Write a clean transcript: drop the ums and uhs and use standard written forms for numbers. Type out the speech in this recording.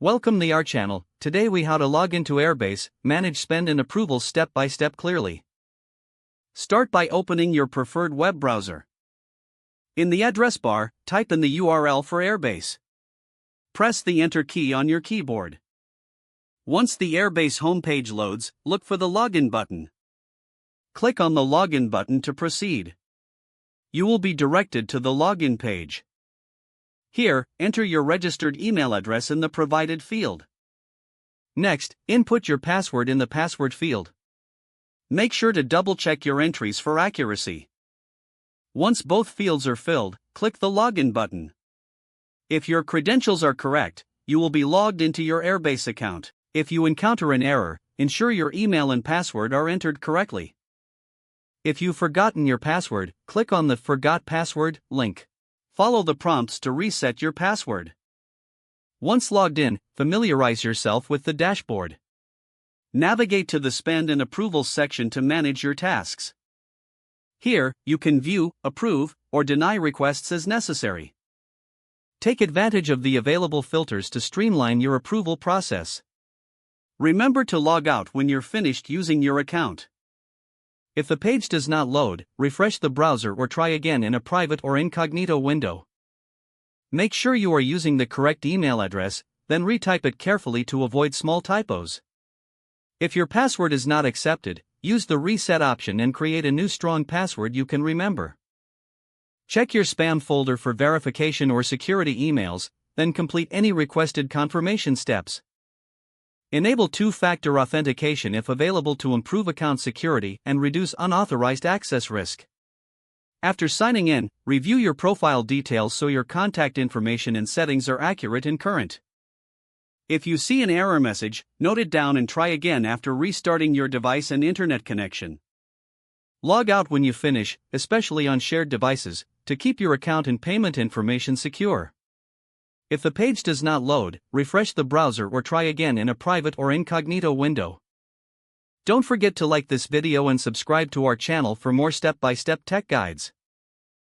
Welcome to our channel. Today we how to log into Airbase, manage spend and approvals step by step clearly. Start by opening your preferred web browser. In the address bar, type in the URL for Airbase. Press the Enter key on your keyboard. Once the Airbase homepage loads, look for the Login button. Click on the Login button to proceed. You will be directed to the login page. Here, enter your registered email address in the provided field. Next, input your password in the password field. Make sure to double-check your entries for accuracy. Once both fields are filled, click the Login button. If your credentials are correct, you will be logged into your Airbase account. If you encounter an error, ensure your email and password are entered correctly. If you've forgotten your password, click on the Forgot Password link. Follow the prompts to reset your password. Once logged in, familiarize yourself with the dashboard. Navigate to the Spend and Approvals section to manage your tasks. Here, you can view, approve, or deny requests as necessary. Take advantage of the available filters to streamline your approval process. Remember to log out when you're finished using your account. If the page does not load, refresh the browser or try again in a private or incognito window. Make sure you are using the correct email address, then retype it carefully to avoid small typos. If your password is not accepted, use the reset option and create a new strong password you can remember. Check your spam folder for verification or security emails, then complete any requested confirmation steps. Enable two-factor authentication if available to improve account security and reduce unauthorized access risk. After signing in, review your profile details so your contact information and settings are accurate and current. If you see an error message, note it down and try again after restarting your device and internet connection. Log out when you finish, especially on shared devices, to keep your account and payment information secure. If the page does not load, refresh the browser or try again in a private or incognito window. Don't forget to like this video and subscribe to our channel for more step-by-step tech guides.